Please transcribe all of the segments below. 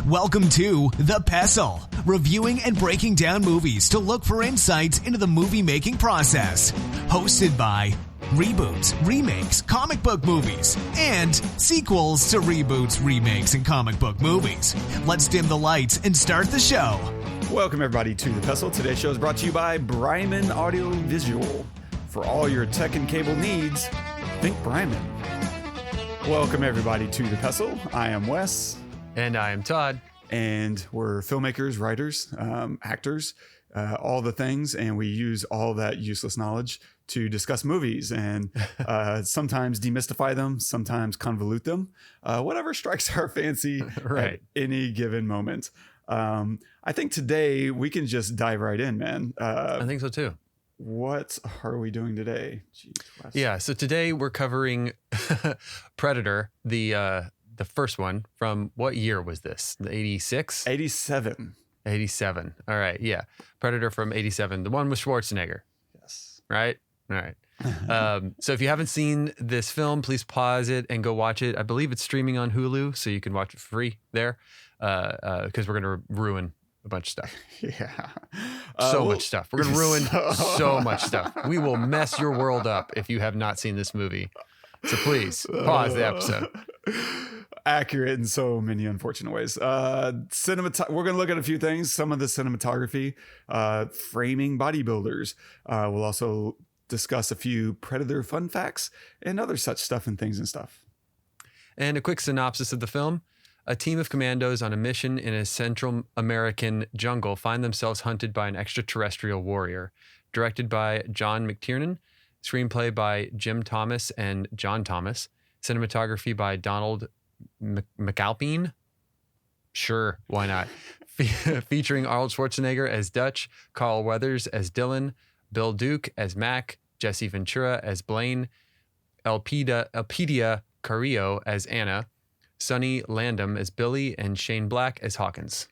Welcome to The Pestle, reviewing and breaking down movies to look for insights into the movie-making process. Hosted by reboots, remakes, comic book movies, and sequels to reboots, remakes, and comic book movies. Let's dim the lights and start the show. Welcome, everybody, to The Pestle. Today's show is brought to you by Bryman Audio Visual. For all your tech and cable needs, think Bryman. Welcome, everybody, to The Pestle. I am Wes. And I am Todd. And we're filmmakers, writers, actors, all the things. And we use all that useless knowledge to discuss movies and sometimes demystify them, sometimes convolute them, whatever strikes our fancy right. At any given moment. I think today we can just dive right in, man. I think so, too. What are we doing today? Jeez, Wes. Yeah, so today we're covering Predator, the first one. From what year was this? The 86? 87. 87. All right, yeah. Predator from 87. The one with Schwarzenegger. Yes. Right? All right. So if you haven't seen this film, please pause it and go watch it. I believe it's streaming on Hulu, so you can watch it free there because we're going to ruin a bunch of stuff. Yeah. So much stuff. We're going to ruin so much stuff. We will mess your world up if you have not seen this movie. So please pause the episode. Accurate in so many unfortunate ways. We're going to look at a few things. Some of the cinematography, framing bodybuilders. We'll also discuss a few Predator fun facts and other such stuff and things and stuff. And a quick synopsis of the film. A team of commandos on a mission in a Central American jungle find themselves hunted by an extraterrestrial warrior. Directed by John McTiernan. Screenplay by Jim Thomas and John Thomas. Cinematography by Donald McAlpine. Sure, why not? Featuring Arnold Schwarzenegger as Dutch, Carl Weathers as Dylan, Bill Duke as Mac, Jesse Ventura as Blain, Elpidia Carrillo as Anna, Sonny Landham as Billy, and Shane Black as Hawkins.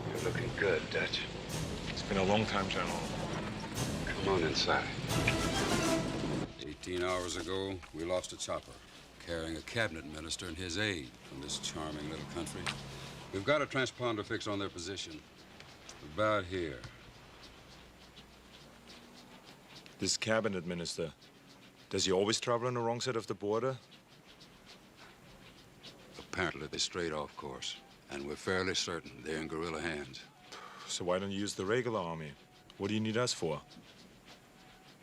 You're looking good, Dutch. It's been a long time, General. Come on inside. 18 hours ago, we lost a chopper carrying a cabinet minister and his aide from this charming little country. We've got a transponder fix on their position. About here. This cabinet minister, does he always travel on the wrong side of the border? Apparently, they strayed off course, and we're fairly certain they're in guerrilla hands. So why don't you use the regular army? What do you need us for?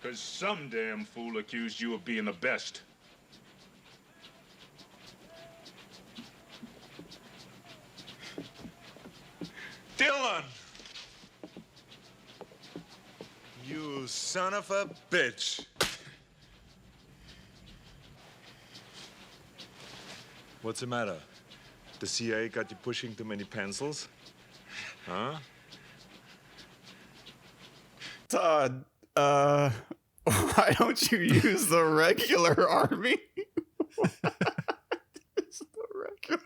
'Cause some damn fool accused you of being the best. Dylan! You son of a bitch. What's the matter? The CIA got you pushing too many pencils? Huh? Todd, why don't you use the regular army? It's the regular.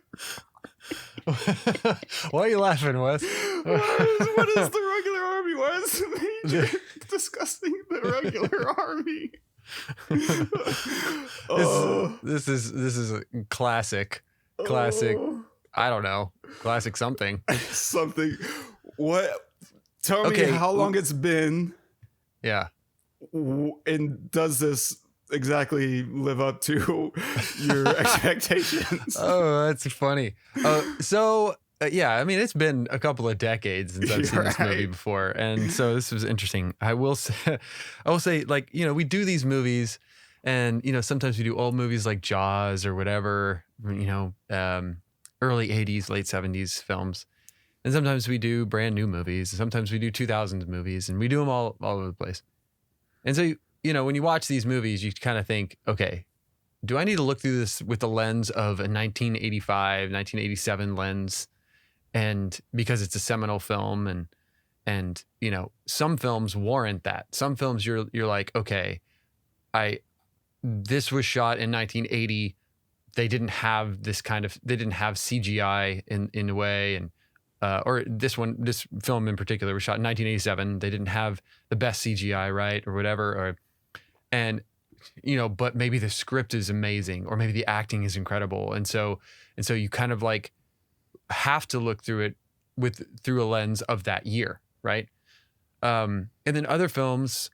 Why are you laughing, Wes? What is the regular army? Why is the major discussing the regular army? This is a classic. I don't know, classic something. Something. What? Tell me how long it's been. Yeah. And does this exactly live up to your expectations? Oh, that's funny. Yeah, I mean, it's been a couple of decades since I've seen this movie before. And so this was interesting. I will say, like, you know, we do these movies and, you know, sometimes we do old movies like Jaws or whatever, you know, early 80s, late 70s films. And sometimes we do brand new movies. And sometimes we do 2000s movies, and we do them all over the place. And so, you know, when you watch these movies, you kind of think, okay, do I need to look through this with the lens of a 1985, 1987 lens? And because it's a seminal film, and you know, some films warrant that. Some films you're like, okay, this was shot in 1980. They didn't have CGI in a way, and or this film in particular was shot in 1987. They didn't have the best CGI, right, or whatever, and but maybe the script is amazing or maybe the acting is incredible. And so you kind of like have to look through it through a lens of that year. Right. And then other films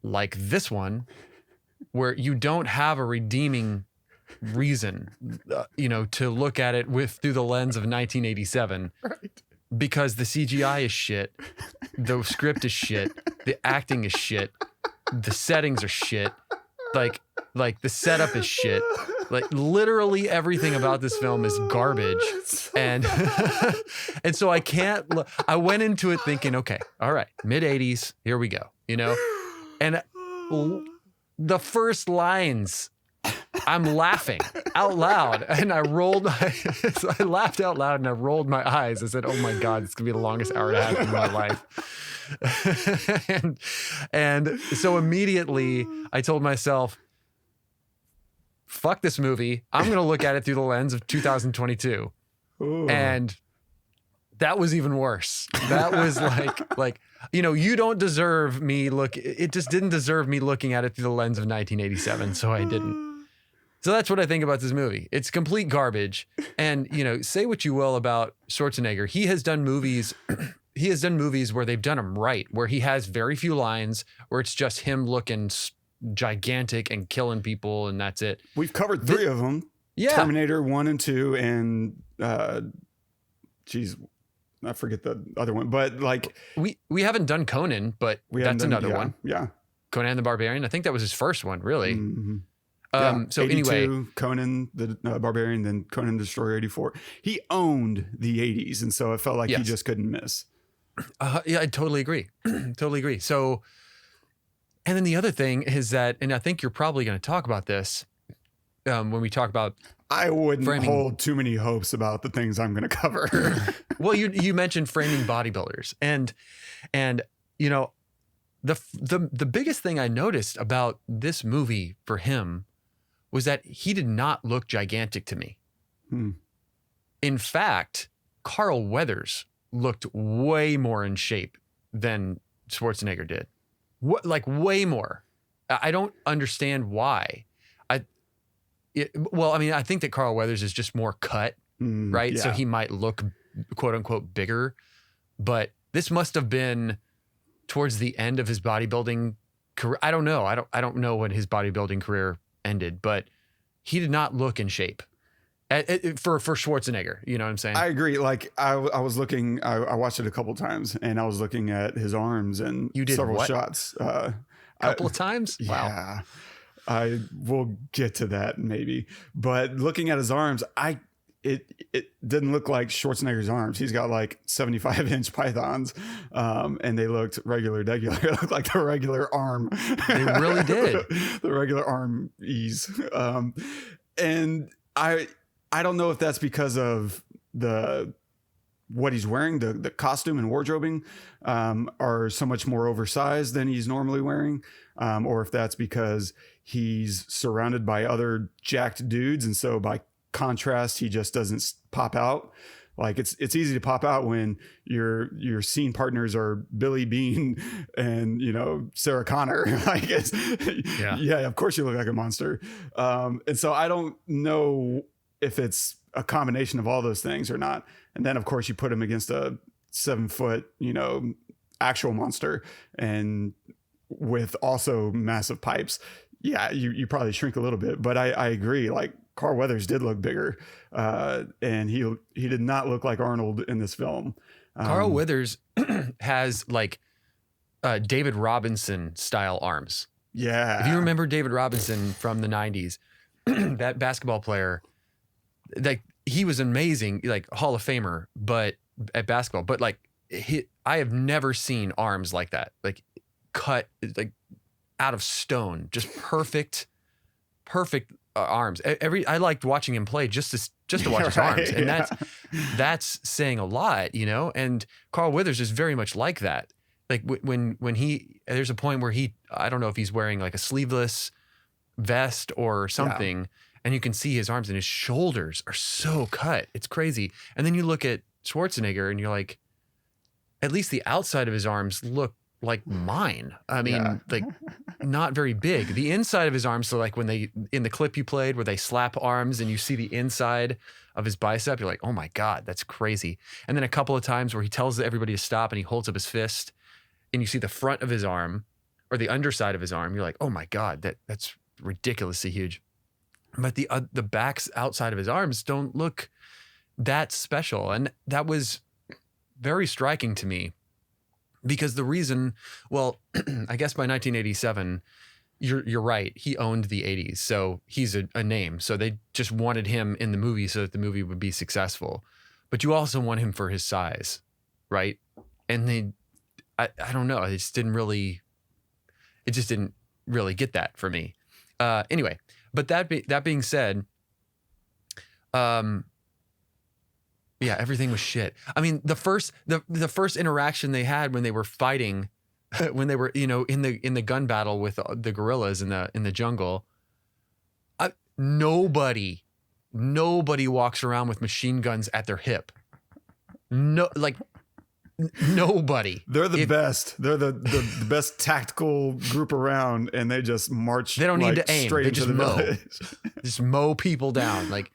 like this one, where you don't have a redeeming reason, to look at it through the lens of 1987, right? Because the CGI is shit, the script is shit, the acting is shit, the settings are shit, like the setup is shit, like literally everything about this film is garbage, and and so I can't. I went into it thinking, okay, all right, mid 80s, here we go, and the first lines, I'm laughing out loud, and I laughed out loud, and I rolled my eyes. I said, "Oh my God, it's gonna be the longest hour and a half of my life." and so immediately I told myself, "Fuck this movie. I'm gonna look at it through the lens of 2022," Ooh. And that was even worse. That was like. You don't deserve me it just didn't deserve me looking at it through the lens of 1987, so I didn't. So that's what I think about this movie. It's complete garbage. And, say what you will about Schwarzenegger. He has done movies where they've done him right, where he has very few lines, where it's just him looking gigantic and killing people, and that's it. We've covered 3 of them. Yeah. Terminator 1 and 2 and I forget the other one, but like we haven't done Conan, but that's another one. Yeah. Conan the Barbarian. I think that was his first one, really. Mm-hmm. So anyway, Conan the Barbarian, then Conan the Destroyer 84. He owned the 80s, and so it felt like he just couldn't miss. Yeah, I totally agree. Totally agree. So, and then the other thing is that, and I think you're probably going to talk about this when we talk about. I wouldn't hold too many hopes about the things I'm going to cover. Well, you mentioned framing bodybuilders, and the biggest thing I noticed about this movie for him was that he did not look gigantic to me. In fact, Carl Weathers looked way more in shape than Schwarzenegger did. Way more. I don't understand why. I think that Carl Weathers is just more cut, right? Yeah. So he might look quote unquote bigger, but this must have been towards the end of his bodybuilding career. I don't know. I don't know when his bodybuilding career ended, but he did not look in shape for Schwarzenegger. You know what I'm saying? I agree. Like I was looking, I watched it a couple times, and I was looking at his arms and several shots. A couple of times? Yeah. Wow. I will get to that maybe, but looking at his arms, it didn't look like Schwarzenegger's arms. He's got like 75-inch pythons, and they looked regular. It looked like the regular arm. They really did. The regular arm ease. And I don't know if that's because of what he's wearing, the costume and wardrobing are so much more oversized than he's normally wearing, or if that's because he's surrounded by other jacked dudes, and so by contrast he just doesn't pop out. Like it's easy to pop out when your scene partners are Billy Bean and Sarah Connor. Like yeah, of course you look like a monster. And so I don't know if it's a combination of all those things or not. And then of course you put him against a 7-foot, actual monster, and with also massive pipes. Yeah, you probably shrink a little bit, but I agree. Like Carl Weathers did look bigger, and he did not look like Arnold in this film. Carl Weathers has like David Robinson style arms. Yeah, if you remember David Robinson from the 90s, that basketball player, like he was amazing, like Hall of Famer, but at basketball. But like I have never seen arms like that, like cut like out of stone, just perfect arms. I liked watching him play just to watch his arms, and that's saying a lot, And Carl Weathers is very much like that. Like when there's a point where I don't know if he's wearing like a sleeveless vest or something, and you can see his arms and his shoulders are so cut. It's crazy. And then you look at Schwarzenegger and you're like, at least the outside of his arms look like mine. I mean, like not very big. The inside of his arms, so like when they, in the clip you played where they slap arms and you see the inside of his bicep, you're like, oh my God, that's crazy. And then a couple of times where he tells everybody to stop and he holds up his fist and you see the front of his arm or the underside of his arm, you're like, oh my God, that's ridiculously huge. But the backs outside of his arms don't look that special. And that was very striking to me. Because the reason, well, I guess by 1987, you're right. He owned the 80s, so he's a name. So they just wanted him in the movie so that the movie would be successful. But you also want him for his size, right? And I don't know. It just didn't really get that for me. Anyway, but that being said, yeah, everything was shit. I mean, the first interaction they had when they were fighting, when they were, in the gun battle with the gorillas in the jungle, nobody walks around with machine guns at their hip. No, like nobody. They're the best. They're the best tactical group around, and they just march. They don't need to aim. Straight They into just the mow. village. Just mow people down. Like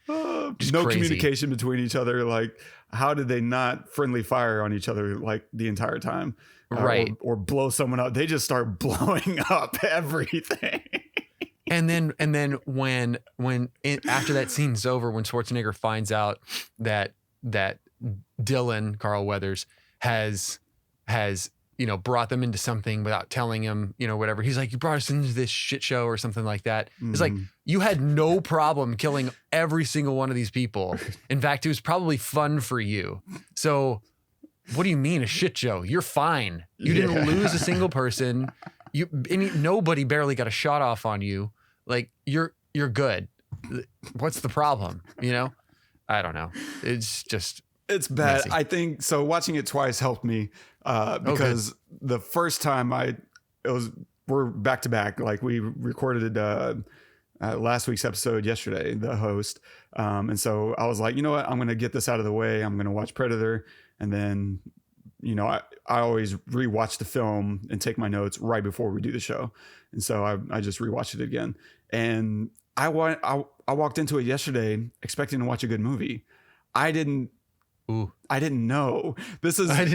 No crazy. communication between each other. Like, how did they not friendly fire on each other like the entire time? Right. Or blow someone up. They just start blowing up everything. And then when after that scene's over, when Schwarzenegger finds out that Dylan, Carl Weathers, has brought them into something without telling him, whatever. He's like, you brought us into this shit show or something like that. It's like, you had no problem killing every single one of these people. In fact, it was probably fun for you. So what do you mean a shit show? You're fine. You didn't lose a single person. Nobody barely got a shot off on you. Like you're good. What's the problem? I don't know. It's just, it's bad. messy. I think so. Watching it twice helped me because the first time we're back to back. Like we recorded last week's episode yesterday, the host. And so I was like, you know what? I'm going to get this out of the way. I'm going to watch Predator. And then, I always rewatch the film and take my notes right before we do the show. And so I just rewatched it again. And I walked into it yesterday expecting to watch a good movie. I didn't know. I didn't know. This is that.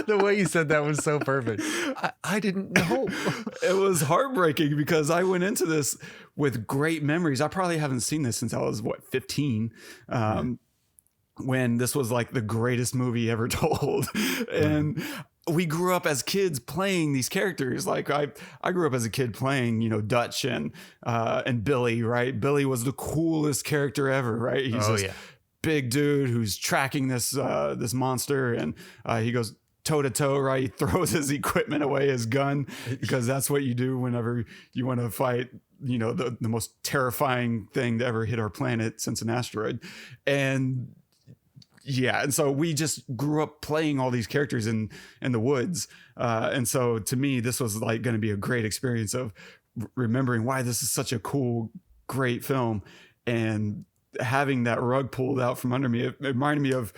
The way you said that was so perfect. I didn't know. It was heartbreaking because I went into this with great memories. I probably haven't seen this since I was 15. When this was like the greatest movie ever told. And we grew up as kids playing these characters. Like I grew up as a kid playing, Dutch and Billy, right? Billy was the coolest character ever, right? He's this big dude who's tracking this monster, and he goes toe to toe, right? He throws his equipment away, his gun, because that's what you do whenever you want to fight, the most terrifying thing to ever hit our planet since an asteroid. And so we just grew up playing all these characters in the woods. And so to me, this was like going to be a great experience of remembering why this is such a cool, great film. And having that rug pulled out from under me, it reminded me of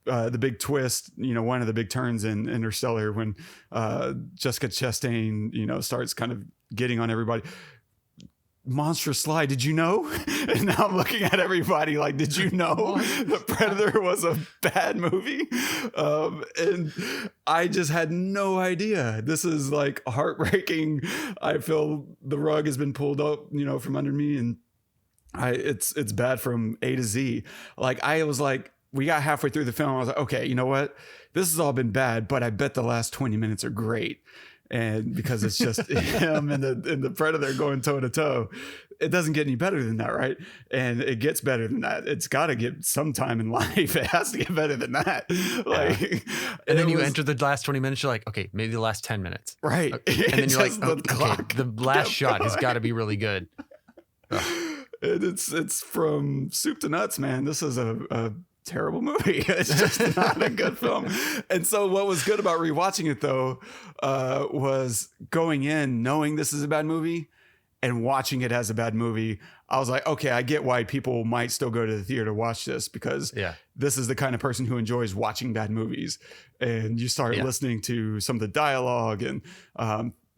the big twist, one of the big turns in Interstellar when Jessica Chastain, starts kind of getting on everybody. Monstrous slide. Did you know? And now I'm looking at everybody like, did you know that Predator was a bad movie? And I just had no idea. This is like heartbreaking. I feel the rug has been pulled up, from under me, and it's bad from A to Z. Like I was like, we got halfway through the film. I was like, okay, you know what? This has all been bad, but I bet the last 20 minutes are great. And because it's just him and the Predator going toe to toe, it doesn't get any better than that, right? And it gets better than that. It's got to get some time in life. It has to get better than that. And then you enter the last 20 minutes. You're like, okay, maybe the last 10 minutes, right? And then you're like, okay, the last shot has got to be really good. It's from soup to nuts, man. This is a terrible movie. It's just not a good film. And so what was good about rewatching it though was going in knowing this is a bad movie and watching it as a bad movie, I was like, okay, I get why people might still go to the theater to watch this, because this is the kind of person who enjoys watching bad movies. And you start listening to some of the dialogue and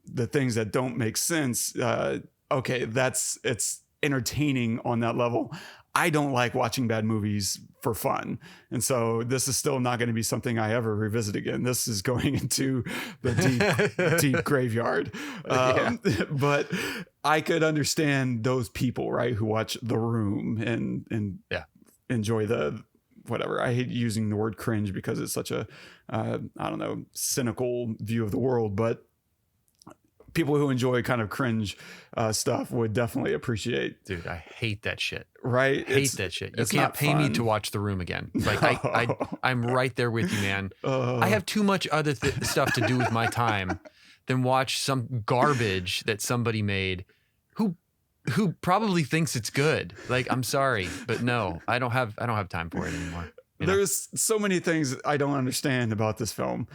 the things that don't make sense. Okay, it's entertaining on that level. I don't like watching bad movies for fun. And so this is still not going to be something I ever revisit again. This is going into the deep graveyard. But I could understand those people, right, who watch The Room and enjoy the whatever. I hate using the word cringe because it's such a, I don't know, cynical view of the world, but people who enjoy kind of cringe stuff would definitely appreciate. Dude, I hate that shit. Right? Hate that shit. You can't pay me to watch The Room again. Like I'm right there with you, man. I have too much other stuff to do with my time than watch some garbage that somebody made who probably thinks it's good. Like, I'm sorry, but no, I don't have time for it anymore. There's so many things I don't understand about this film.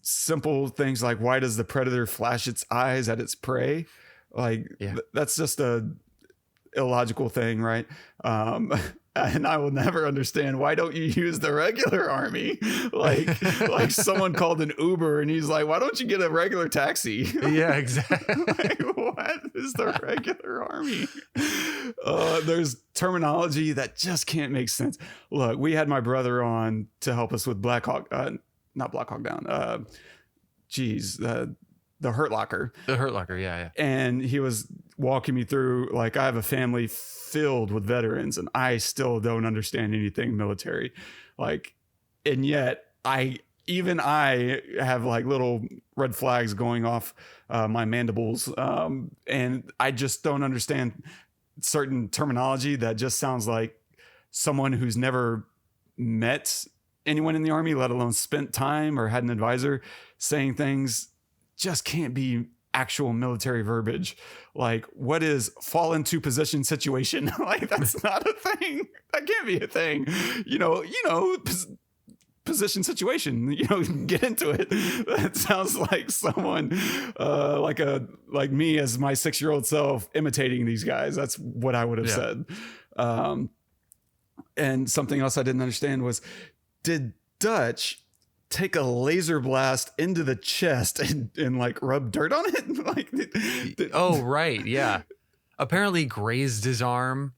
Simple things like, why does the predator flash its eyes at its prey? Like that's just a illogical thing, right? And I will never understand, why don't you use the regular army? Like someone called an Uber and he's like, why don't you get a regular taxi? Yeah, exactly. Like, what is the regular army? There's terminology that just can't make sense. Look, we had my brother on to help us with not Black Hawk Down. The Hurt Locker. The Hurt Locker, yeah. And he was walking me through, like, I have a family filled with veterans and I still don't understand anything military. Like, and yet I have like little red flags going off my mandibles. And I just don't understand certain terminology that just sounds like someone who's never met anyone in the Army, let alone spent time or had an advisor, saying things just can't be actual military verbiage. Like, what is fall into position situation? Like, that's not a thing. That can't be a thing. Position situation, get into it. That sounds like someone like me as my 6-year-old self imitating these guys. That's what I would have said. And something else I didn't understand was, did Dutch take a laser blast into the chest and like rub dirt on it? Oh, right. Yeah. Apparently grazed his arm.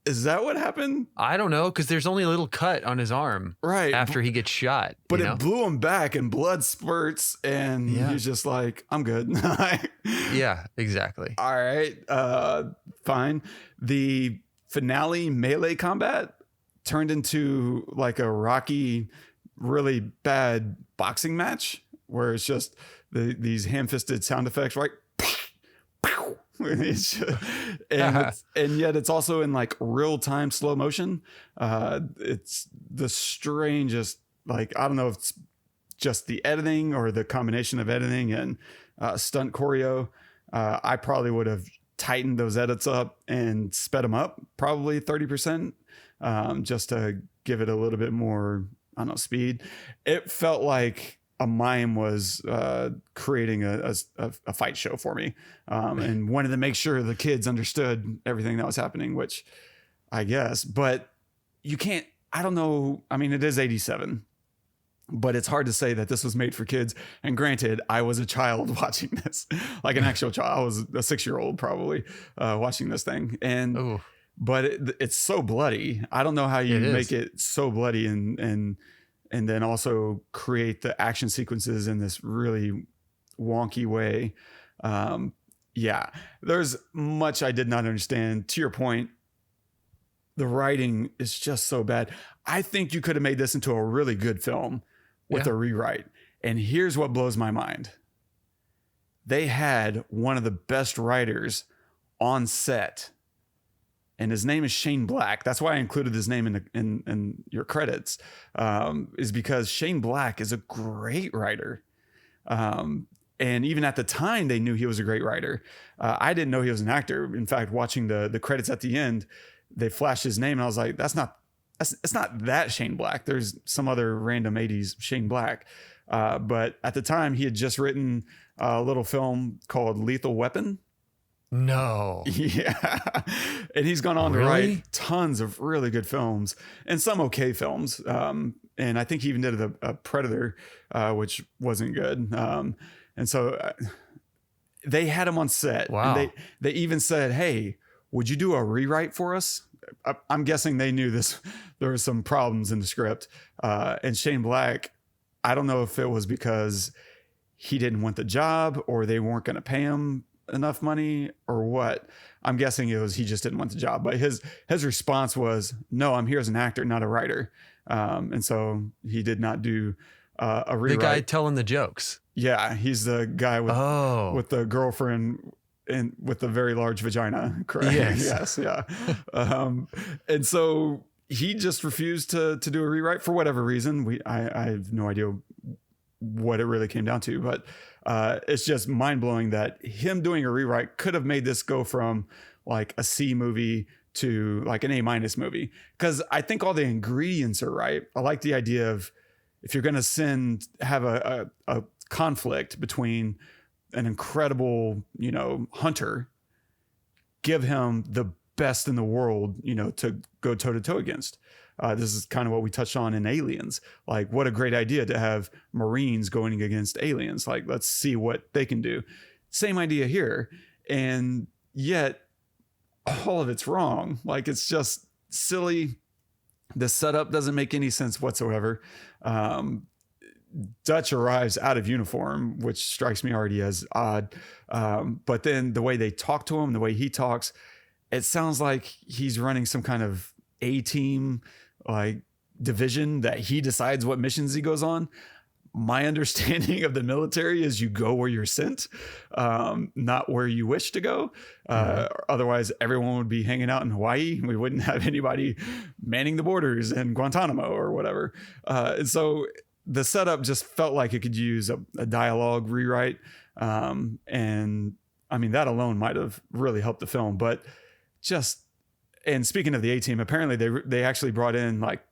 Is that what happened? I don't know, because there's only a little cut on his arm after he gets shot. But it blew him back and blood spurts and he's just like, I'm good. Yeah, exactly. All right. Fine. The finale melee combat turned into like a Rocky, really bad boxing match where it's just these ham-fisted sound effects, right? And yet it's also in like real-time slow motion. It's the strangest, like, I don't know if it's just the editing or the combination of editing and stunt choreo. I probably would have tightened those edits up and sped them up probably 30%. Just to give it a little bit more, I don't know, speed. It felt like a mime was creating a fight show for me, and wanted to make sure the kids understood everything that was happening, which I guess, but you can't, I don't know. I mean, it is 87, but it's hard to say that this was made for kids. And granted, I was a child watching this, like an actual child. I was a 6-year-old probably watching this thing. And but it's so bloody. I don't know how you make it so bloody and then also create the action sequences in this really wonky way. There's much I did not understand. To your point, the writing is just so bad. I think you could have made this into a really good film with a rewrite. And here's what blows my mind. They had one of the best writers on set, and his name is Shane Black. That's why I included his name in your credits, is because Shane Black is a great writer. And even at the time, they knew he was a great writer. I didn't know he was an actor. In fact, watching the credits at the end, they flashed his name, and I was like, it's not that Shane Black. There's some other random 80s Shane Black. But at the time, he had just written a little film called Lethal Weapon. No. Yeah. And he's gone on to write tons of really good films and some okay films. And I think he even did a Predator, which wasn't good. And so they had him on set. Wow. And they even said, hey, would you do a rewrite for us? I'm guessing they knew there were some problems in the script. And Shane Black, I don't know if it was because he didn't want the job or they weren't going to pay him enough money or what. I'm guessing it was he just didn't want the job. But his response was, no, I'm here as an actor, not a writer. And so he did not do a rewrite. The guy telling the jokes. Yeah, he's the guy with the girlfriend and with the very large vagina. Correct. Yes. Yeah. And so he just refused to do a rewrite for whatever reason. I have no idea what it really came down to, but it's just mind blowing that him doing a rewrite could have made this go from like a C movie to like an A- movie. Cause I think all the ingredients are right. I like the idea of if you're going to have a conflict between an incredible, hunter, give him the best in the world, to go toe to toe against. This is kind of what we touched on in Aliens. Like, what a great idea to have Marines going against aliens. Like, let's see what they can do. Same idea here. And yet all of it's wrong. Like, it's just silly. The setup doesn't make any sense whatsoever. Dutch arrives out of uniform, which strikes me already as odd. But then the way they talk to him, the way he talks, it sounds like he's running some kind of A-team like division that he decides what missions he goes on. My understanding of the military is you go where you're sent, not where you wish to go. Otherwise, everyone would be hanging out in Hawaii. We wouldn't have anybody manning the borders in Guantanamo or whatever. And so the setup just felt like it could use a dialogue rewrite. And I mean, that alone might have really helped the film, but and speaking of the A-team, apparently they actually brought in like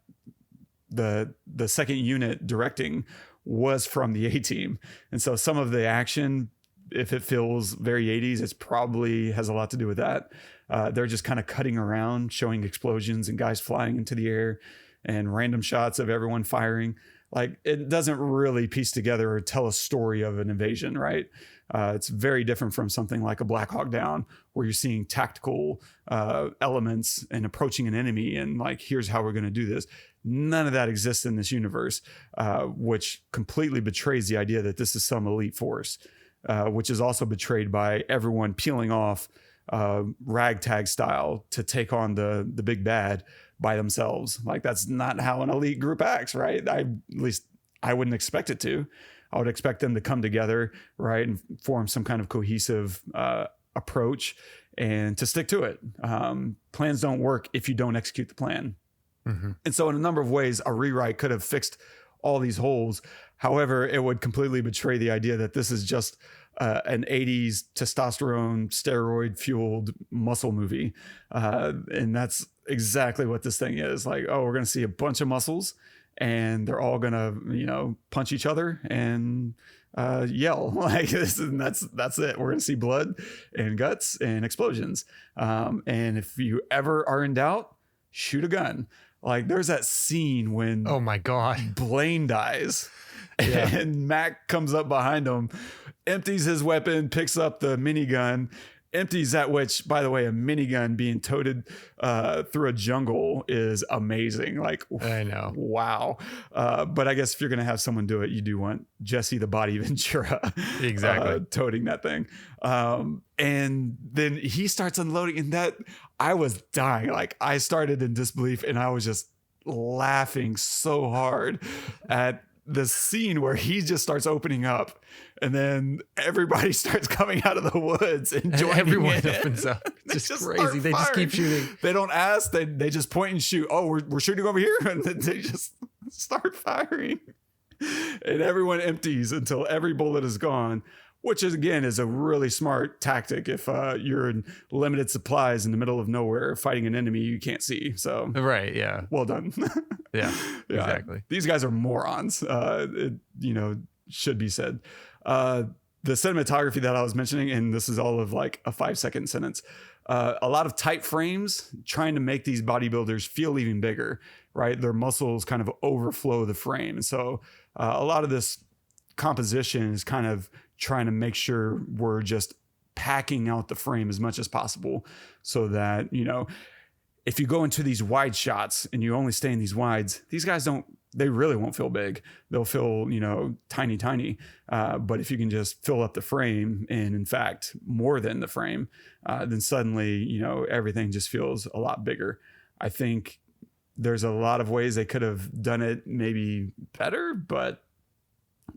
the second unit directing was from the A-team. And so some of the action, if it feels very 80s, it's probably has a lot to do with that. They're just kind of cutting around, showing explosions and guys flying into the air and random shots of everyone firing. Like, it doesn't really piece together or tell a story of an invasion, right? It's very different from something like a Black Hawk Down, where you're seeing tactical elements and approaching an enemy and like, here's how we're going to do this. None of that exists in this universe, which completely betrays the idea that this is some elite force, which is also betrayed by everyone peeling off ragtag style to take on the big bad by themselves. Like, that's not how an elite group acts, right? At least I wouldn't expect it to. I would expect them to come together, right, and form some kind of cohesive approach and to stick to it. Plans don't work if you don't execute the plan. Mm-hmm. And so in a number of ways, a rewrite could have fixed all these holes. However, it would completely betray the idea that this is just an 80s testosterone, steroid fueled muscle movie. And that's exactly what this thing is. Like, oh, we're going to see a bunch of muscles and they're all going to, punch each other and yell like this. And that's it. We're going to see blood and guts and explosions. And if you ever are in doubt, shoot a gun. Like, there's that scene when, oh my God, Blain dies and Mac comes up behind him, empties his weapon, picks up the minigun, empties that, which, by the way, a minigun being toted through a jungle is amazing. Like, I know. Wow. But I guess if you're going to have someone do it, you do want Jesse the Body Ventura exactly toting that thing. And then he starts unloading, and that I was dying. Like, I started in disbelief and I was just laughing so hard at the scene where he just starts opening up and then everybody starts coming out of the woods and joining everyone in. Opens up. It's just crazy. They just keep shooting. They don't ask. They just point and shoot. Oh, we're shooting over here. And then they just start firing. And everyone empties until every bullet is gone, which is, again, is a really smart tactic if you're in limited supplies in the middle of nowhere fighting an enemy you can't see. So right, yeah. Well done. Yeah, exactly. These guys are morons. It should be said. the cinematography that I was mentioning, and this is all of like a 5-second sentence, a lot of tight frames trying to make these bodybuilders feel even bigger, right? Their muscles kind of overflow the frame. And so a lot of this composition is kind of trying to make sure we're just packing out the frame as much as possible so that, you know, if you go into these wide shots and you only stay in these wides, these guys they really won't feel big. They'll feel, you know, tiny. But if you can just fill up the frame, and in fact, more than the frame, then suddenly, you know, everything just feels a lot bigger. I think there's a lot of ways they could have done it maybe better, but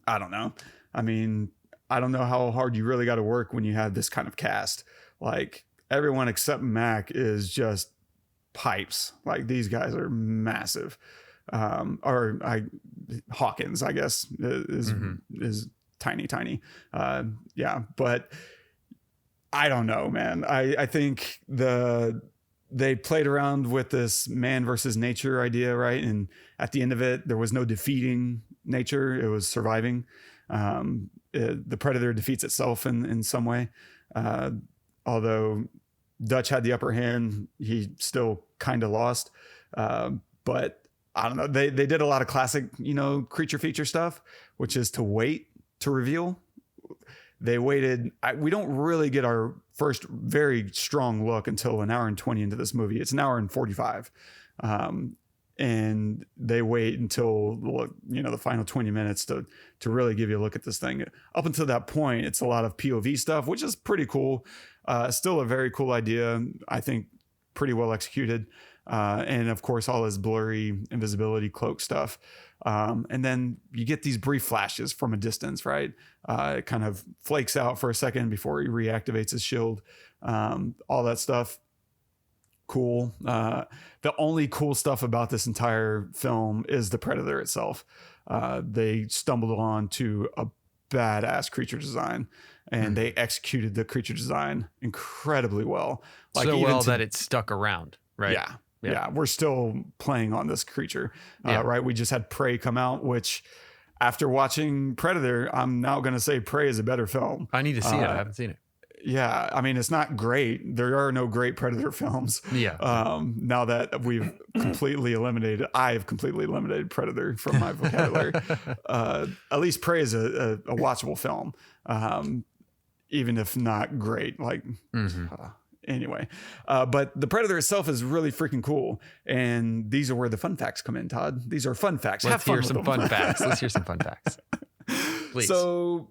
I don't know. I mean, I don't know how hard you really got to work when you have this kind of cast. Like everyone except Mac is just pipes. Like these guys are massive. Hawkins, I guess, is tiny. Yeah, but I don't know, man. I think they played around with this man versus nature idea, right? And at the end of it, there was no defeating nature; it was surviving. The predator defeats itself in some way. Although Dutch had the upper hand, he still kind of lost. But I don't know. They did a lot of classic, you know, creature feature stuff, which is to wait to reveal. They waited. We don't really get our first very strong look until an hour and 20 into this movie. It's an hour and 45. And they wait until, you know, the final 20 minutes to really give you a look at this thing. Up until that point, it's a lot of POV stuff, which is pretty cool. Still a very cool idea. I think pretty well executed. And of course, all this blurry invisibility cloak stuff. And then you get these brief flashes from a distance, right? It kind of flakes out for a second before he reactivates his shield. All that stuff. Cool. The only cool stuff about this entire film is the Predator itself. They stumbled on to a badass creature design, and they executed the creature design incredibly well. Like so well that it stuck around, right? Yeah. Yeah, we're still playing on this creature, right? We just had Prey come out, which after watching Predator, I'm now going to say Prey is a better film. I need to see it. I haven't seen it. Yeah, I mean, it's not great. There are no great Predator films. Yeah. Now that I've completely eliminated Predator from my vocabulary. At least Prey is a watchable film, even if not great. Like, anyway, but the Predator itself is really freaking cool. And these are where the fun facts come in, Todd. These are fun facts. Let's hear some fun facts. Let's hear some fun facts. Please. So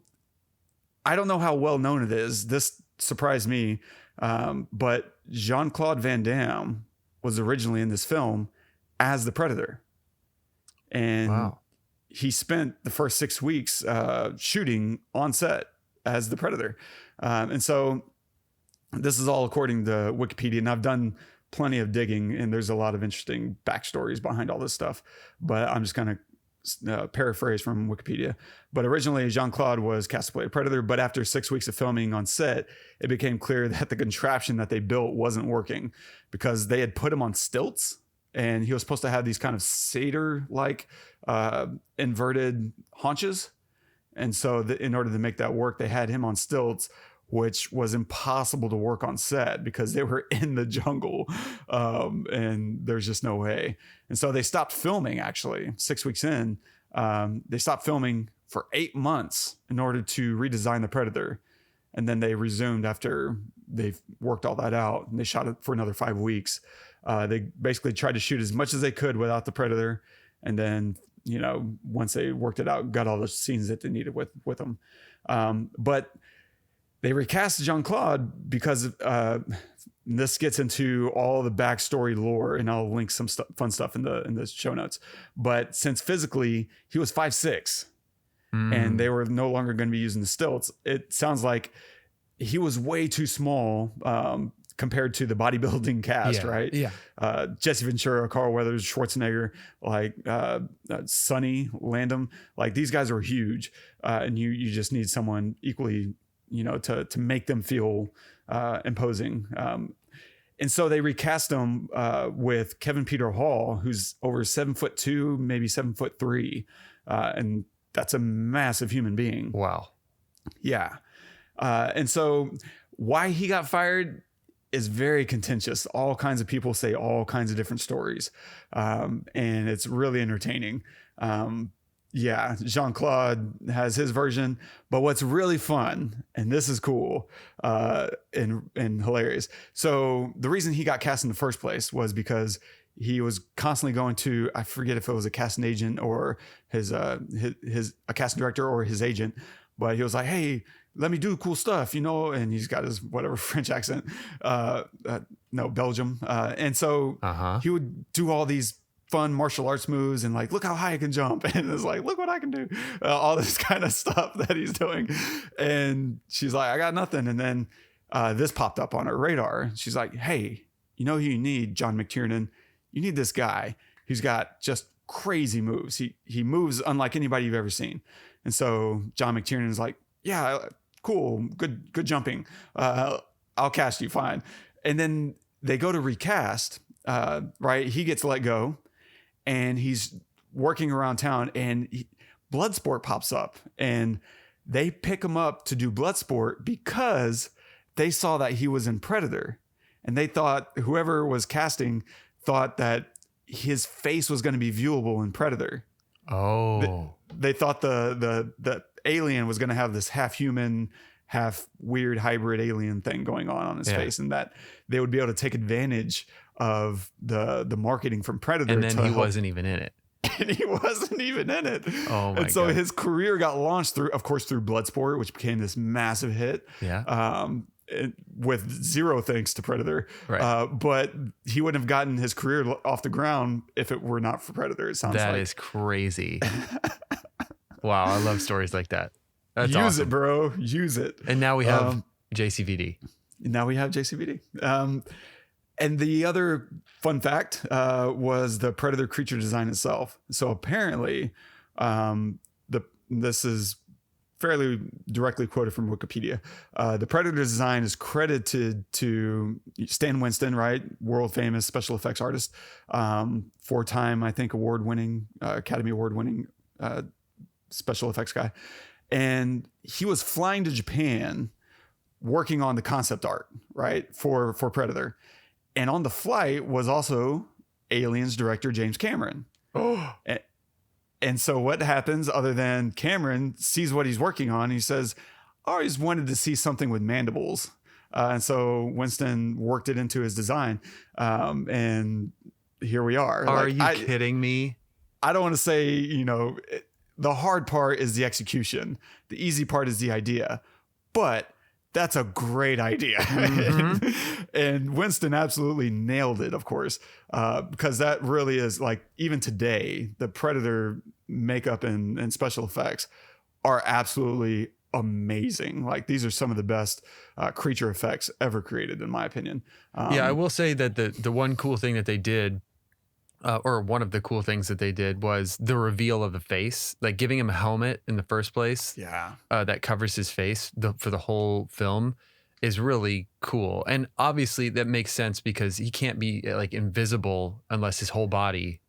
I don't know how well known it is. This surprised me. But Jean-Claude Van Damme was originally in this film as the Predator. And he spent the first 6 weeks shooting on set as the Predator. And so this is all according to Wikipedia, and I've done plenty of digging, and there's a lot of interesting backstories behind all this stuff, but I'm just going to paraphrase from Wikipedia. But originally Jean-Claude was cast to play a Predator, but after 6 weeks of filming on set, it became clear that the contraption that they built wasn't working because they had put him on stilts, and he was supposed to have these kind of satyr-like inverted haunches. And so in order to make that work, they had him on stilts, which was impossible to work on set because they were in the jungle, and there's just no way. And so they stopped filming, actually, 6 weeks in. They stopped filming for 8 months in order to redesign the Predator. And then they resumed after they've worked all that out, and they shot it for another 5 weeks. They basically tried to shoot as much as they could without the Predator. And then, you know, once they worked it out, got all the scenes that they needed with them. But they recast Jean-Claude because this gets into all the backstory lore, and I'll link some fun stuff in the show notes. But since physically he was 5'6", and they were no longer going to be using the stilts, it sounds like he was way too small compared to the bodybuilding cast, right? Yeah. Jesse Ventura, Carl Weathers, Schwarzenegger, like Sonny, Landham, like these guys are huge, and you just need someone equally, you know, to make them feel imposing. And so they recast him with Kevin Peter Hall, who's over 7'2", maybe 7'3", and that's a massive human being. Wow. Yeah. And so why he got fired is very contentious. All kinds of people say all kinds of different stories. And it's really entertaining. Yeah, Jean-Claude has his version, but what's really fun, and this is cool, and hilarious. So the reason he got cast in the first place was because he was constantly going to, I forget if it was a casting agent or his a casting director or his agent, but he was like, hey, let me do cool stuff, and he's got his whatever French accent, no, Belgium. And so he would do all these fun martial arts moves and like, look how high I can jump. And it's like, look what I can do. All this kind of stuff that he's doing. And she's like, I got nothing. And then this popped up on her radar. She's like, hey, you know who you need, John McTiernan? You need this guy who's got just crazy moves. He moves unlike anybody you've ever seen. And so John McTiernan is like, yeah, cool. Good jumping. I'll cast you, fine. And then they go to recast, right? He gets let go. And he's working around town, and Bloodsport pops up, and they pick him up to do Bloodsport because they saw that he was in Predator, and they thought whoever was casting thought that his face was going to be viewable in Predator. Oh, they thought the alien was going to have this half human, half weird hybrid alien thing going on his face, and that they would be able to take advantage of the marketing from Predator. And then he wasn't even in it. And he wasn't even in it. Oh my And so God. his career got launched through Bloodsport, which became this massive hit. Yeah. With zero thanks to Predator. Right. But he wouldn't have gotten his career off the ground if it were not for Predator. It sounds That like. is crazy. Wow. I love stories like that. That's Use awesome. it, bro. Use it. And now we have JCVD. Now we have JCVD. And the other fun fact was the Predator creature design itself. So apparently, this is fairly directly quoted from Wikipedia. The Predator design is credited to Stan Winston, right? World famous special effects artist, 4-time, I think, Academy Award winning special effects guy. And he was flying to Japan working on the concept art, right? For Predator. And on the flight was also Aliens director James Cameron. Oh. And so what happens other than Cameron sees what he's working on? He says, I always wanted to see something with mandibles. And so Winston worked it into his design. And here we are. Are you kidding me? I don't want to say, the hard part is the execution. The easy part is the idea. But that's a great idea. Mm-hmm. And Winston absolutely nailed it, of course, because that really is like, even today, the Predator makeup and special effects are absolutely amazing. Like, these are some of the best creature effects ever created, in my opinion. I will say that the one cool thing that they did, or one of the cool things that they did, was the reveal of the face, like giving him a helmet in the first place. Yeah. That covers his face for the whole film is really cool. And obviously that makes sense because he can't be like invisible unless his whole body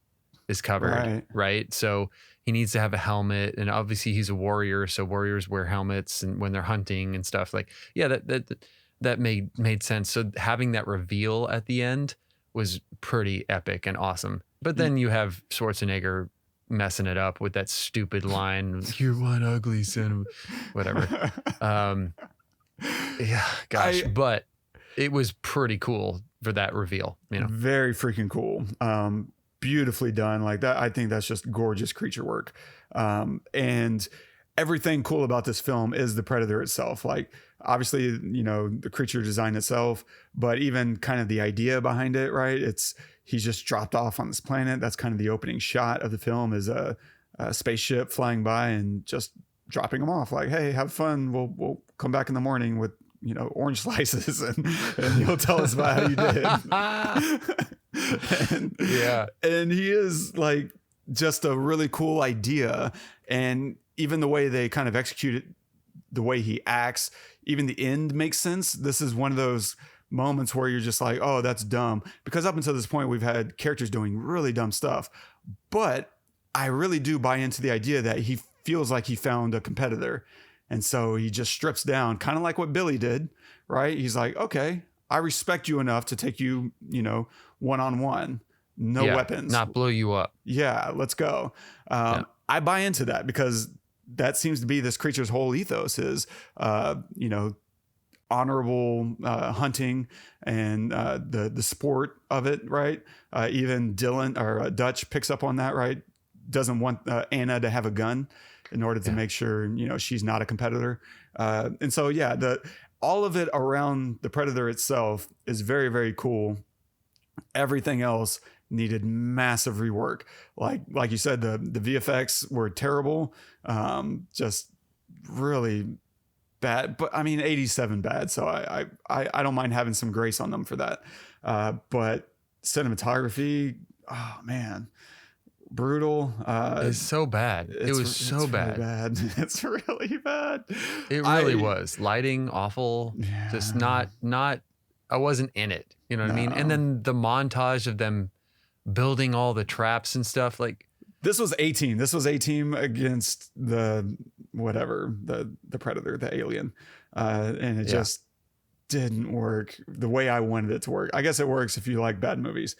is covered. Right. So he needs to have a helmet, and obviously he's a warrior. So warriors wear helmets and when they're hunting and stuff, like, yeah, that made sense. So having that reveal at the end was pretty epic and awesome. But then you have Schwarzenegger messing it up with that stupid line, "You're one ugly son of," whatever. Yeah, gosh. But it was pretty cool for that reveal, Very freaking cool. Beautifully done. Like that. I think that's just gorgeous creature work. And everything cool about this film is the Predator itself. Like, obviously, the creature design itself, but even kind of the idea behind it, right? He's just dropped off on this planet. That's kind of the opening shot of the film, is a spaceship flying by and just dropping them off. Like, hey, have fun. We'll come back in the morning with, orange slices and you'll tell us about how you did. And he is like just a really cool idea. And even the way they kind of execute it, the way he acts, even the end makes sense. This is one of those moments where you're just like, oh, that's dumb. Because up until this point, we've had characters doing really dumb stuff. But I really do buy into the idea that he feels like he found a competitor. And so he just strips down, kind of like what Billy did, right? He's like, okay, I respect you enough to take you, one-on-one, no weapons. Not blow you up. Yeah, let's go. I buy into that because that seems to be this creature's whole ethos is, honorable hunting and the sport of it, right? Even Dylan or Dutch picks up on that, right? Doesn't want Anna to have a gun in order to make sure she's not a competitor. And so all of it around the Predator itself is very, very cool. Everything else needed massive rework. Like you said, the VFX were terrible, just really bad. But I mean, 87 bad. So I don't mind having some grace on them for that. But cinematography, oh man, brutal. It's so bad. It was so bad. Really bad. It's really bad. It really was. Lighting awful. Yeah. Just not. I wasn't in it. You know what I mean? And then the montage of them building all the traps and stuff. Like this was A-Team. This was A-Team against the Predator, the alien, and it just didn't work the way I wanted it to work. I guess it works if you like bad movies.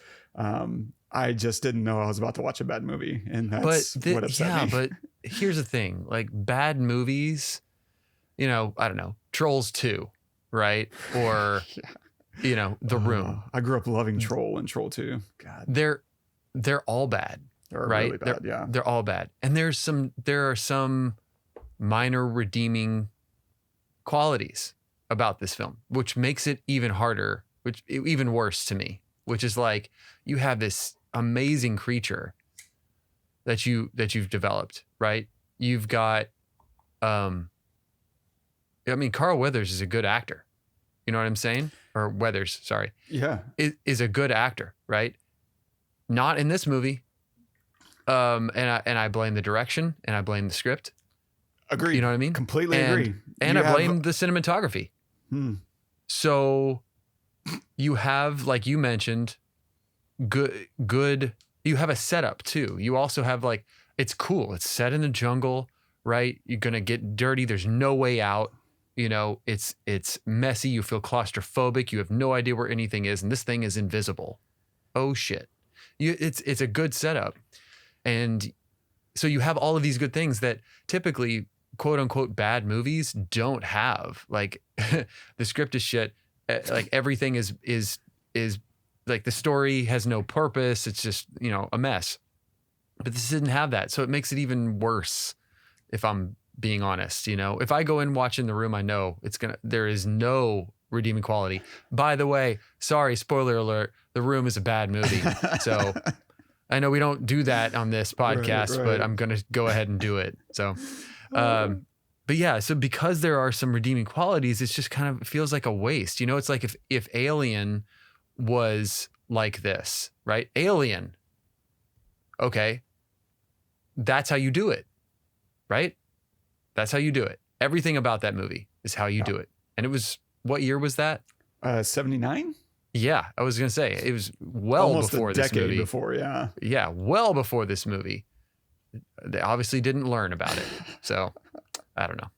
I just didn't know I was about to watch a bad movie, and that's what upset me. But here's the thing: like bad movies, I don't know, Trolls 2, right? Or The Room. I grew up loving Troll and Troll 2. God, they're all bad. they're right? really bad. They're all bad, and there are some minor redeeming qualities about this film, which makes it even harder, even worse to me. Which is like you have this amazing creature that you've developed, right? You've got, Carl Weathers is a good actor. You know what I'm saying? Or Weathers, sorry. Yeah. Is a good actor, right? Not in this movie. And I blame the direction and I blame the script. Agreed. You know what I mean? Completely agree. And I blame the cinematography. So you have, like you mentioned, good. You have a setup too. You also have it's cool. It's set in the jungle, right? You're going to get dirty. There's no way out. It's messy. You feel claustrophobic. You have no idea where anything is. And this thing is invisible. Oh shit. It's a good setup. And so you have all of these good things that typically quote unquote bad movies don't have. Like the script is shit. Like everything is like the story has no purpose. It's just, a mess. But this didn't have that. So it makes it even worse if I'm being honest. If I go in watching The Room, I know there is no redeeming quality. By the way, sorry, spoiler alert, The Room is a bad movie. So I know we don't do that on this podcast, right. but I'm going to go ahead and do it. So, but yeah, so because there are some redeeming qualities, it's just kind of feels like a waste. It's like if Alien was like this, right? Alien. Okay. That's how you do it, right? That's how you do it. Everything about that movie is how you do it. And it was, what year was that? 79? Yeah, I was going to say it was well Almost before a this decade movie. before, yeah. Yeah, well before this movie. They obviously didn't learn about it. So, I don't know.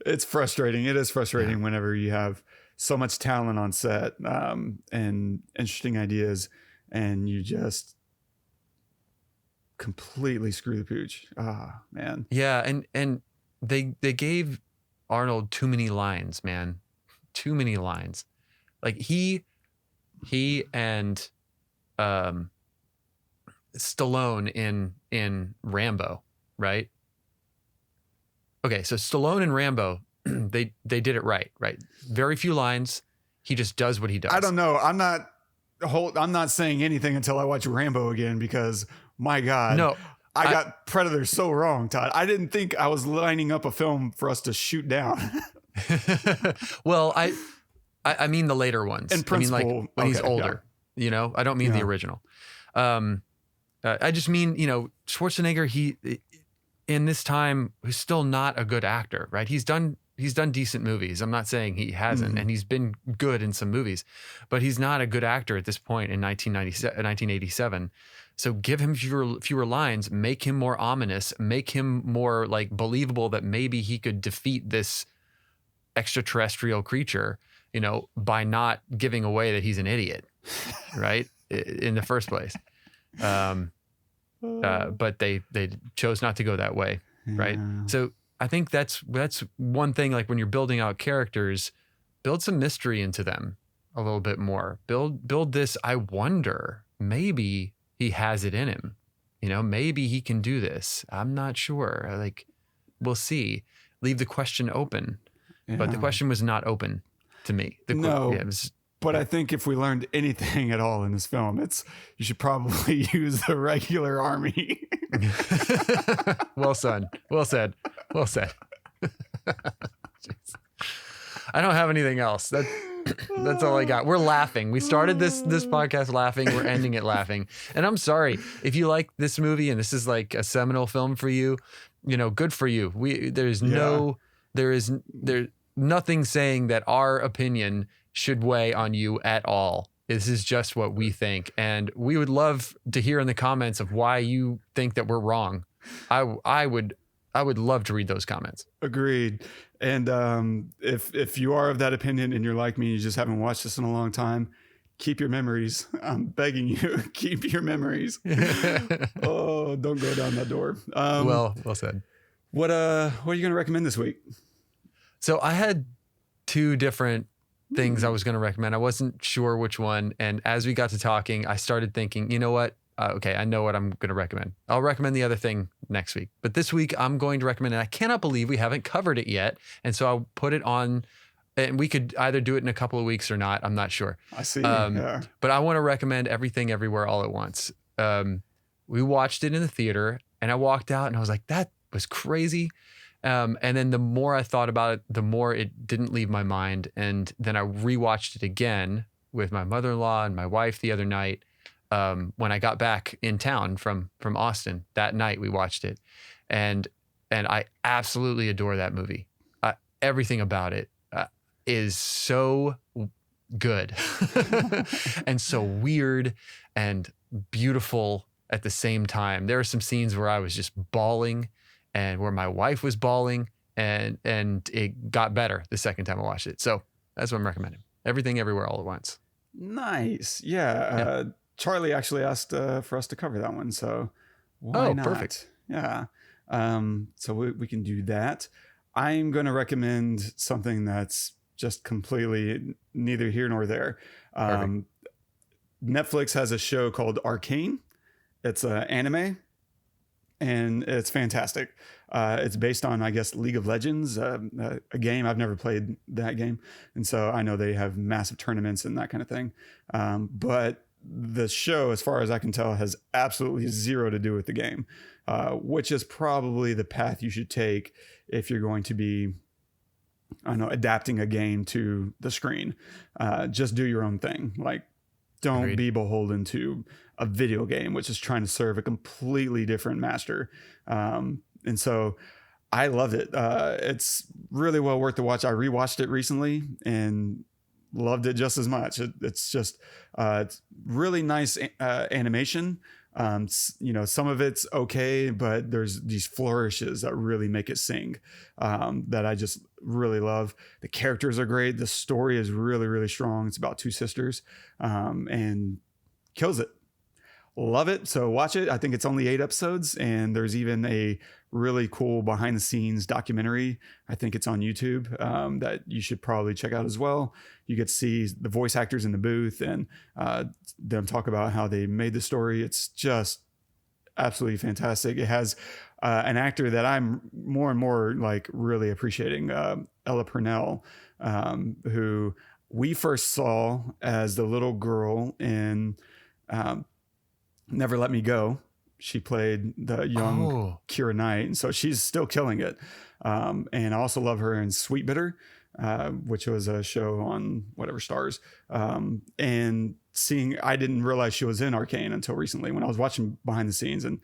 It's frustrating. It is frustrating whenever you have so much talent on set and interesting ideas and you just completely screw the pooch. Ah, man. Yeah, and they gave Arnold too many lines, man. Too many lines. Like he and Stallone in Rambo, right? Okay, so Stallone and Rambo, they did it right? Very few lines. He just does what he does. I don't know. I'm not saying anything until I watch Rambo again because my God. No. I got Predator so wrong, Todd. I didn't think I was lining up a film for us to shoot down. Well, I mean the later ones. In principle, I mean like when he's older. I don't mean the original. I just mean, Schwarzenegger, he in this time was still not a good actor, right? He's done done decent movies. I'm not saying he hasn't, and he's been good in some movies, but he's not a good actor at this point in 1987. So give him fewer lines, make him more ominous, make him more like believable that maybe he could defeat this extraterrestrial creature, you know, by not giving away that he's an idiot, right? In the first place. But they chose not to go that way, right? So I think that's one thing, like when you're building out characters, build some mystery into them a little bit more. Build this, I wonder, maybe he has it in him. You know, maybe he can do this. I'm not sure. Like, we'll see. Leave the question open. Yeah. But the question was not open to me. But I think if we learned anything at all in this film, it's you should probably use the regular army. Well said. Well said. Well said. I don't have anything else. That's all I got. We're laughing. We started this podcast laughing. We're ending it laughing. And I'm sorry if you like this movie and this is like a seminal film for you. You know, good for you. There's nothing saying that our opinion should weigh on you at all. This is just what we think. And we would love to hear in the comments of why you think that we're wrong. I would love to read those comments. Agreed. And if you are of that opinion and you're like me, you just haven't watched this in a long time, keep your memories. I'm begging you, keep your memories. Oh, don't go down that door. Well said. What are you going to recommend this week? So I had two different things I was going to recommend. I wasn't sure which one. And as we got to talking, I started thinking, you know what? Okay, I know what I'm going to recommend. I'll recommend the other thing next week. But this week, I'm going to recommend, and I cannot believe we haven't covered it yet. And so I'll put it on, and we could either do it in a couple of weeks or not. I'm not sure. I see. But I want to recommend Everything Everywhere All at Once. We watched it in the theater, and I walked out, and I was like, that was crazy. And then the more I thought about it, the more it didn't leave my mind. And then I rewatched it again with my mother-in-law and my wife the other night. When I got back in town from Austin that night, we watched it, and I absolutely adore that movie. Everything about it is so good and so weird and beautiful at the same time. There are some scenes where I was just bawling, and where my wife was bawling, and it got better the second time I watched it. So that's what I'm recommending. Everything Everywhere All at Once. Nice. Yeah. Charlie actually asked for us to cover that one, so why not? Perfect. Yeah. So we can do that. I'm going to recommend something that's just completely neither here nor there. Netflix has a show called Arcane. It's an anime, and it's fantastic. It's based on, I guess, League of Legends, a game. I've never played that game, and so I know they have massive tournaments and that kind of thing. But the show, as far as I can tell, has absolutely zero to do with the game, which is probably the path you should take if you're going to be, I don't know, adapting a game to the screen. Just do your own thing. Like, don't be beholden to a video game, which is trying to serve a completely different master. And so I loved it. It's really well worth the watch. I rewatched it recently and loved it just as much. It's just it's really nice animation. Some of it's okay, but there's these flourishes that really make it sing, that I just really love. The characters are great. The story is really, really strong. It's about two sisters, and kills it. Love it. So watch it. I think it's only 8 episodes, and there's even a really cool behind the scenes documentary. I think it's on YouTube, that you should probably check out as well. You get to see the voice actors in the booth and them talk about how they made the story. It's just absolutely fantastic. It has an actor that I'm more and more like really appreciating, Ella Purnell, who we first saw as the little girl in Never Let Me Go. She played the young Keira Knight, and so she's still killing it. And I also love her in Sweet Bitter, which was a show on whatever Stars. And I didn't realize she was in Arcane until recently when I was watching behind the scenes, and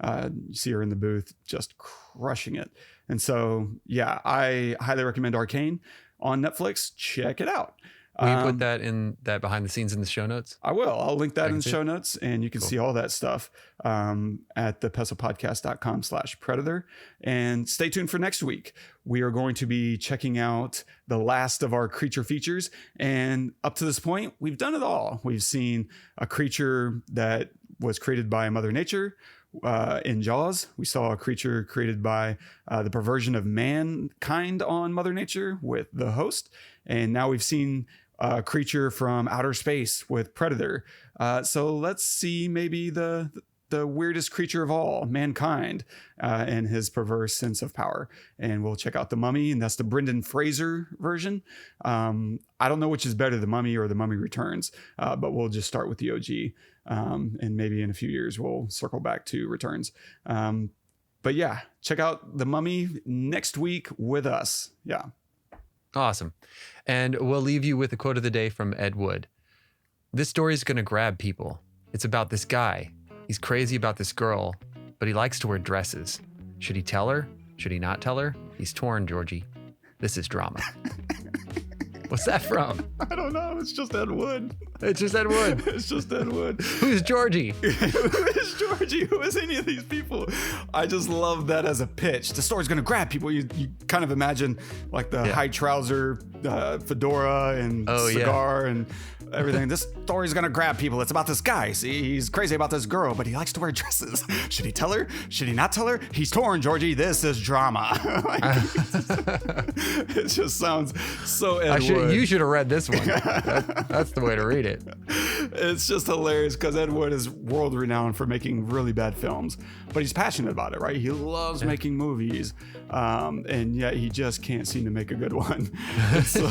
You see her in the booth just crushing it. And so, yeah, I highly recommend Arcane on Netflix. Check it out. Will you put that in that behind the scenes in the show notes? I will. I'll link that in the show notes, and you can see all that stuff at thepestlepodcast.com/predator. And stay tuned for next week. We are going to be checking out the last of our creature features. And up to this point, we've done it all. We've seen a creature that was created by Mother Nature. In Jaws, we saw a creature created by the perversion of mankind on Mother Nature with The Host. And now we've seen a creature from outer space with Predator. So let's see maybe the weirdest creature of all, mankind, and his perverse sense of power. And we'll check out The Mummy, and that's the Brendan Fraser version. I don't know which is better, The Mummy or The Mummy Returns, but we'll just start with the OG. And maybe in a few years we'll circle back to Returns. But yeah, check out The Mummy next week with us. Yeah. Awesome. And we'll leave you with a quote of the day from Ed Wood. This story is going to grab people. It's about this guy. He's crazy about this girl, but he likes to wear dresses. Should he tell her? Should he not tell her? He's torn, Georgie. This is drama. What's that from? I don't know. It's just Ed Wood. It's just Ed Wood. It's just Ed Wood. Who's Georgie? Who is Georgie? Who is any of these people? I just love that as a pitch. The story's going to grab people. You kind of imagine like the high trouser, fedora and cigar and everything. This story's going to grab people. It's about this guy. See, he's crazy about this girl, but he likes to wear dresses. Should he tell her? Should he not tell her? He's torn, Georgie. This is drama. It just sounds so Ed Wood. You should have read this one. That's the way to read it. It's just hilarious because Ed Wood is world renowned for making really bad films, but he's passionate about it, right? He loves making movies, and yet he just can't seem to make a good one. So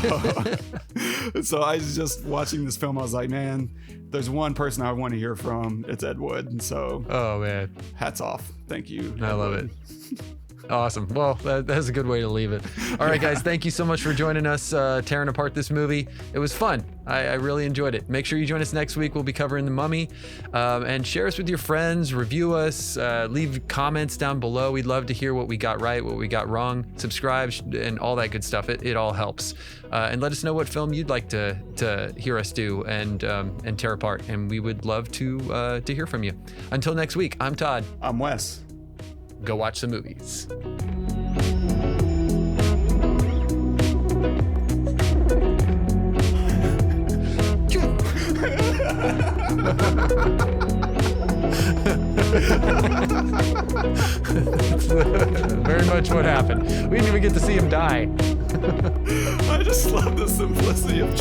I was just watching this film. I was like, man, there's one person I want to hear from. It's Ed Wood. And so, oh man, hats off. Thank you. I love it. Awesome. Well, that's a good way to leave it. All right, guys, thank you so much for joining us, tearing apart this movie. It was fun. I really enjoyed it. Make sure you join us next week. We'll be covering The Mummy. And share us with your friends, review us, leave comments down below. We'd love to hear what we got right, what we got wrong. Subscribe and all that good stuff. It all helps. And let us know what film you'd like to hear us do and tear apart. And we would love to hear from you. Until next week, I'm Todd. I'm Wes. Go watch some movies. Very much what happened. We didn't even get to see him die. I just love the simplicity of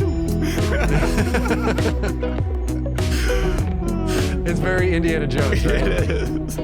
It's very Indiana Jones, right? It is.